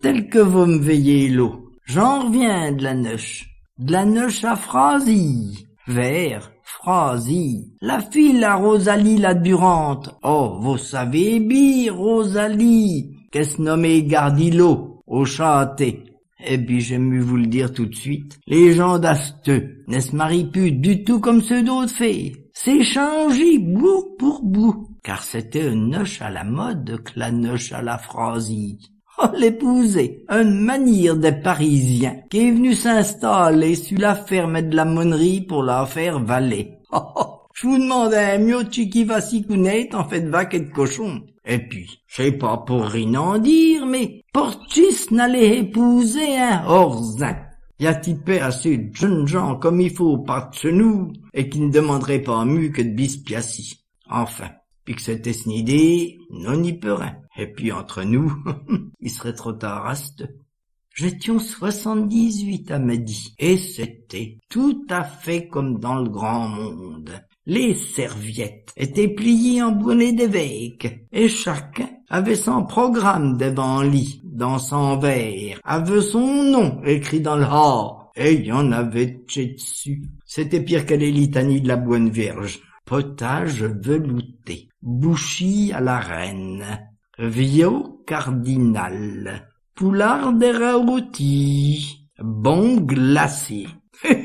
tel que vous me veillez l'eau. J'en reviens de la neuche à Phrasie, vers Phrasie, la fille à Rosalie la Durante. Oh, vous savez bien, Rosalie, qu'est-ce nommé Gardilot, au châté. Et puis j'aime mieux vous le dire tout de suite, les gens d'Asteux ne se marient plus du tout comme ceux d'autres fées. C'est changé bout pour bout, car c'était une noce à la mode que la noce à la Phrasie. Oh, l'épouser, une manière des Parisiens qui est venu s'installer sur la ferme de la monnerie pour la faire valer. Oh, oh, je vous demandais un mieux qui va s'y connaître en fait de vaque et de cochon. Et puis, c'est pas pour rien en dire, mais Portis n'allait épouser un Orzin. Y a-t-il pas assez de jeunes gens comme il faut par de chez nous et qui ne demanderaient pas mieux que de bispiassi. Enfin, puis que c'était une idée, non y peut rien. Et puis entre nous, il serait trop tard à cette. J'étions 78 à midi, et c'était tout à fait comme dans le grand monde. Les serviettes étaient pliées en bonnet d'évêque, et chacun avait son programme devant lit, dans son verre, avait son nom écrit dans le hall, et il y en avait dessus. C'était pire que les litanies de la Bonne Vierge. Potage velouté, bouchis à la reine, viau cardinal, poularde rôti, bon glacé.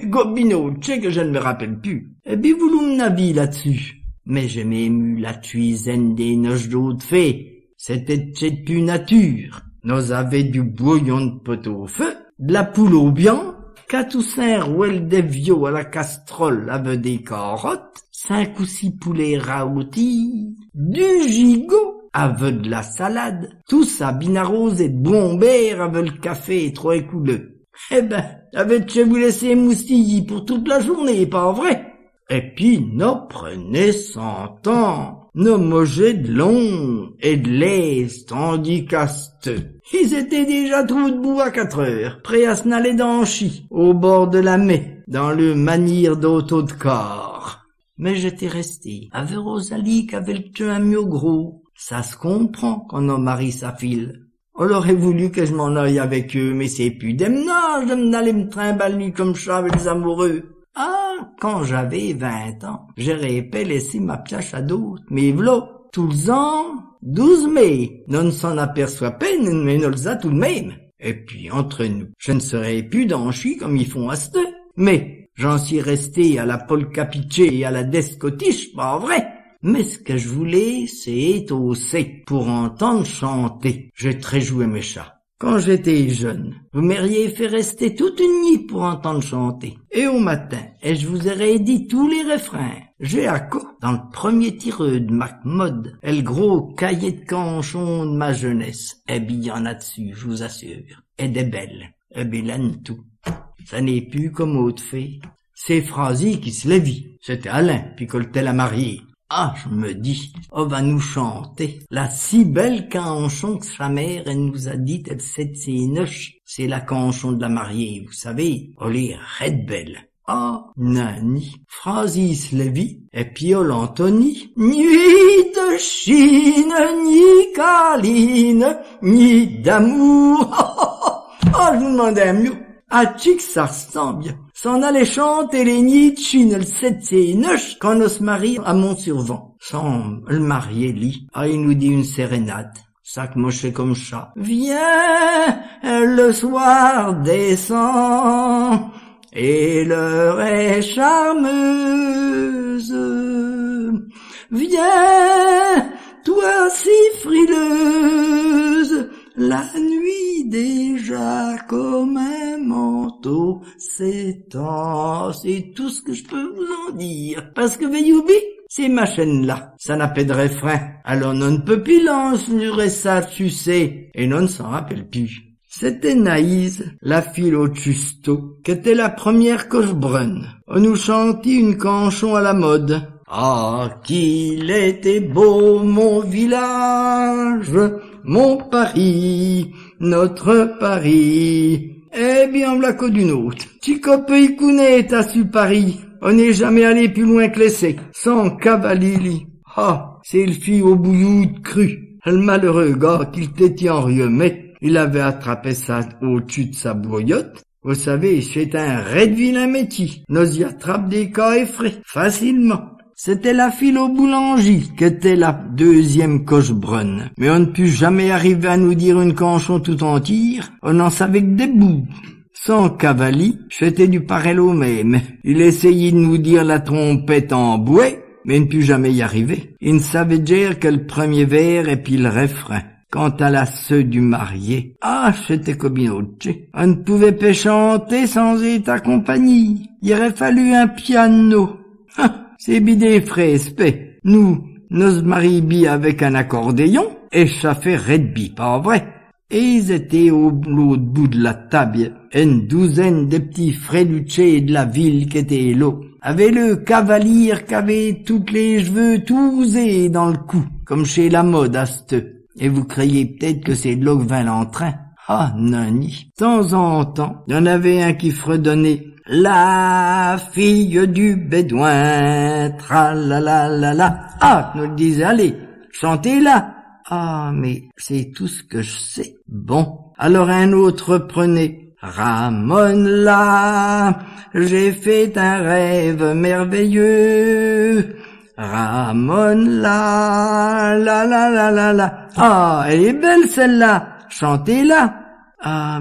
Gobineau, tu sais que je ne me rappelle plus. Eh bien, vous l'on avis là-dessus. Mais j'ai ému la cuisine des noces d'autres fées. C'était de plus nature. Nous avait du bouillon de poteau au feu, de la poule au bian, 4 ou 5 rouelles de viaux à la casserole avec des carottes, 5 ou 6 poulets rôtis, du gigot avec de la salade, tout ça bien arrosé de bombères avec le café et 3 couleux. Eh ben, avait-je vous laissé moustilles pour toute la journée, pas vrai? Et puis, nous prenait son temps, nous mangeait de long et de l'aise, tandis qu'asteux. Ils étaient déjà trop debout à 4 heures, prêts à se n'aller dans chi, au bord de la mer, dans le manir d'auto de corps. Mais j'étais resté avec Rosalie qu'avait le teu un mieux gros. Ça se comprend quand on marie sa fille. On aurait voulu que je m'en aille avec eux, mais c'est plus démenage de m'aller me trimballer comme ça avec les amoureux. Ah, quand j'avais 20 ans, j'aurais pas laissé ma pièce à d'autres, mais v'là, tous les ans, 12 mai, non s'en aperçoit peine, mais nous le a tout de même. Et puis, entre nous, je ne serais plus dans chi comme ils font à cette, mais j'en suis resté à la polka pitchée et à la descotiche, pas vrai? Mais ce que je voulais, c'est être au sec pour entendre chanter. J'ai très joué mes chats. Quand j'étais jeune, vous m'auriez fait rester toute une nuit pour entendre chanter. Et au matin, et je vous aurais dit tous les refrains. J'ai à quoi, dans le premier tireux de MacMod, et le gros cahier de canchon de ma jeunesse. Eh bien, il y en a dessus, je vous assure. Et des belles. Eh bien, là, tout. Ça n'est plus comme autre fait. C'est Phrasie qui se lévit. C'était Alain, puis coltait la mariée. Ah, je me dis, on va nous chanter la si belle canchon que sa mère, elle nous a dit, elle sait ses noches. C'est la canchon de la mariée, vous savez, on est red belle. Ah, nani, Phrasie se lévit, et puis Anthony, nuit de Chine, ni câline, ni d'amour. Ah, je vous demandais mieux. Ah, chic, ça ressemble bien. S'en allait chanter les nids de Chine, le 7 et 9, quand on se marie à Mont-sur-Vent. Sans le marié, lit. Ah, il nous dit une sérénade. Ça que moi je fais comme ça. Viens, le soir descend, et l'heure est charmeuse. Viens, toi si frileuse, la nuit déjà comme un manteau s'étend. C'est tout ce que je peux vous en dire. Parce que Veilloubi, c'est ma chaîne-là. Ça n'a pas de refrain. Alors non ne peut plus l'ensurer ça, tu sais. Et non ne s'en rappelle plus. C'était Naïse, la fille au Tusto, qui était la première coche-brune. On nous chantait une canchon à la mode. Ah, qu'il était beau mon village, mon Paris, notre Paris. Eh bien, voilà qu'au d'une autre. Chicope y connaît à su Paris. On n'est jamais allé plus loin que l'essai. Sans cavalili. Ah, c'est le fille au bouillou de cru. Le malheureux gars qu'il t'était en rieux, mais il avait attrapé ça au-dessus de sa bouriotte. Vous savez, c'est un red vilain métier. Nous y attrape des cas effrayés, facilement. C'était la file au boulanger, qui était la deuxième coche brune. Mais on ne put jamais arriver à nous dire une canchon tout entière. On en savait que des bouts. Sans cavalier, c'était du pareil au même. Il essayait de nous dire la trompette en bouet, mais il ne put jamais y arriver. Il ne savait dire que le premier vers et puis le refrain. Quant à la ceux du marié, c'était comme une autre. On ne pouvait pas chanter sans être accompagné. Il aurait fallu un piano. C'est bidé fraises, nous marie avec un accordéon, et ça fait redbi, pas vrai? Et ils étaient au l'autre bout de la table, une douzaine de petits fréluchés de la ville qui étaient là. Avait le cavalier qui avait toutes les cheveux tousés dans le cou, comme chez la mode à cette. Et vous croyez peut-être que c'est de là que vint l'entrain. Nani. De temps en temps, il y en avait un qui fredonnait « La fille du bédouin, tra-la-la-la-la ». Nous le disait « Allez, chantez-la ». Mais c'est tout ce que je sais. Bon, alors un autre reprenait « Ramone-la, j'ai fait un rêve merveilleux ». Ramone-la, la. Elle est belle celle-là, chantez-la.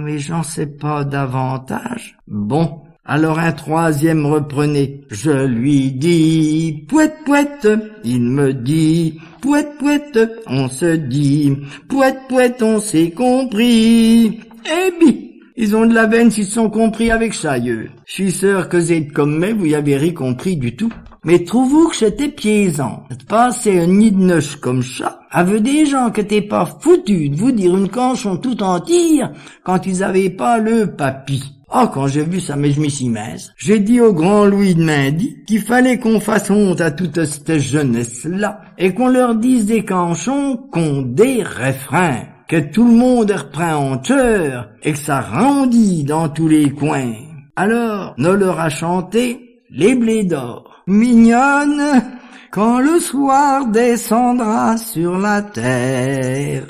Mais j'en sais pas davantage. Bon, alors un troisième reprenait. Je lui dis, pouette, pouette, il me dit, pouette, pouette, on se dit, pouette, pouette, on s'est compris. Eh bien, ils ont de la veine s'ils sont compris avec ça, eux. Je suis sûr que vous êtes comme moi, vous y avez rien compris du tout. Mais trouvez-vous que c'était piaisant de passer un nid de noche comme ça avec des gens qui étaient pas foutus de vous dire une canchon tout entière quand ils avaient pas le papy. Quand j'ai vu ça, mais je m'y suis mince. J'ai dit au grand Louis de Mindy qu'il fallait qu'on fasse honte à toute cette jeunesse-là et qu'on leur dise des canchons qu'ont des refrains, que tout le monde reprend en chœur et que ça rendit dans tous les coins. Alors, on leur a chanté les blés d'or. Mignonne, quand le soir descendra sur la terre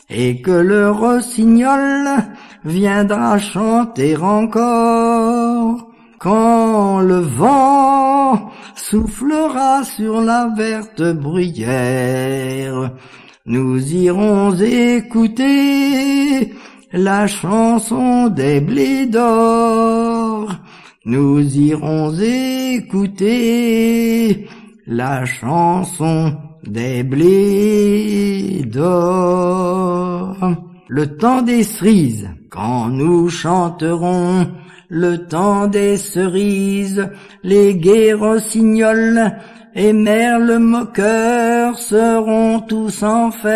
et que le rossignol viendra chanter encore, quand le vent soufflera sur la verte bruyère, nous irons écouter la chanson des blés d'or. Nous irons écouter la chanson des blés d'or. Le temps des cerises, quand nous chanterons le temps des cerises, les gai rossignols et merles moqueurs seront tous en fête.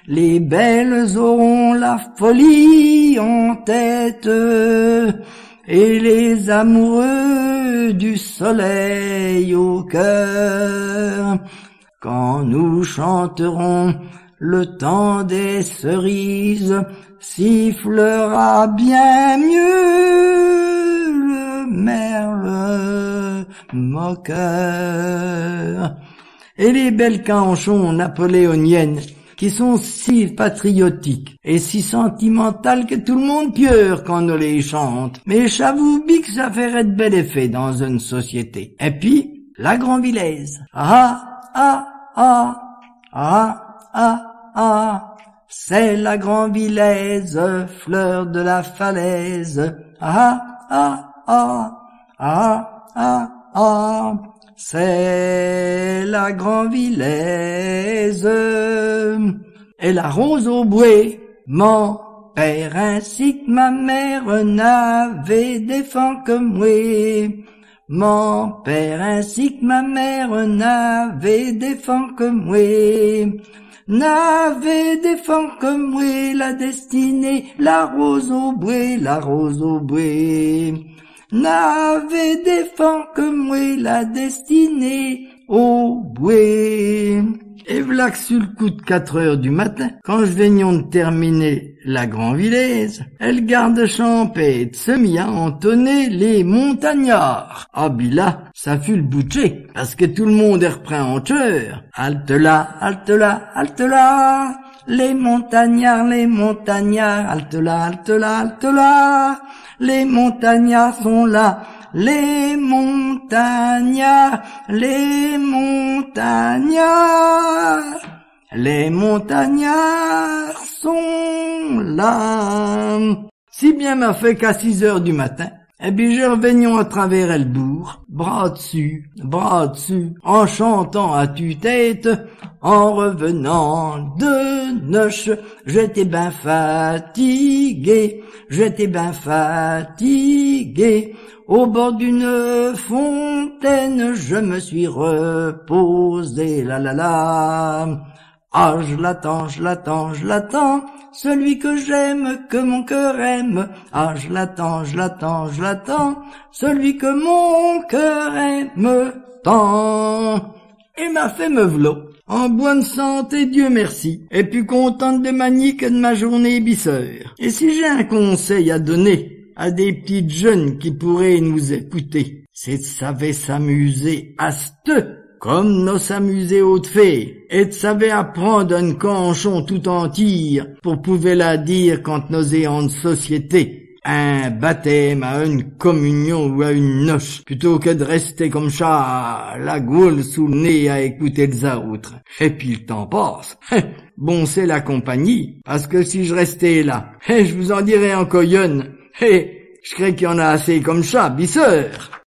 Les belles auront la folie en tête, et les amoureux du soleil au cœur. Quand nous chanterons le temps des cerises, sifflera bien mieux le merle moqueur. Et les belles canchons napoléoniennes, qui sont si patriotiques et si sentimentales que tout le monde pleure quand on les chante. Mais j'avoue bien que ça ferait de bel effet dans une société. Et puis, la Grandvillaise. C'est la Grandvillaise, fleur de la falaise. C'est la Grandvillaise. Et la rose au bouet, mon père ainsi que ma mère n'avaient des fans que moi. Mon père ainsi que ma mère n'avaient des fans que moi. N'avaient des fans que moi, la destinée, la rose au bouet, la rose au bouet. N'avait des fans que moi, la destinée, au bouet. Et v'là que sur le coup de 4 heures du matin, quand je venions de terminer la Grand-Villaise, elle garde champêtre se mit à entonner les montagnards. Ah là, ça fut le boucher, parce que tout le monde est repris en chœur. Halte là, halte là, halte là. Les montagnards, halte là, halte là, halte là. Les montagnards sont là. Les montagnards, les montagnards sont là. Si bien m'a fait qu'à 6 heures du matin, et puis je revenions à travers le bourg, bras dessus, en chantant à tue-tête, en revenant de Neuch, j'étais ben fatigué, au bord d'une fontaine, je me suis reposé, la la la. Ah, je l'attends, celui que j'aime, que mon cœur aime. Ah, je l'attends, celui que mon cœur aime tant. Et m'a fait me v'là, en bonne santé, Dieu merci, et puis contente de ma nique et de ma journée bisseur. Et si j'ai un conseil à donner à des petites jeunes qui pourraient nous écouter, c'est de savoir s'amuser à c'te, comme nous s'amuser aux fées, et de savoir apprendre un canchon tout entier pour pouvoir la dire quand nous est en société. Un baptême, à une communion ou à une noce, plutôt que de rester comme ça, la goule sous le nez à écouter les autres. Et puis le temps passe. Bon, c'est la compagnie, parce que si je restais là, je vous en dirais en coyonne, je crois qu'il y en a assez comme ça, bisseur.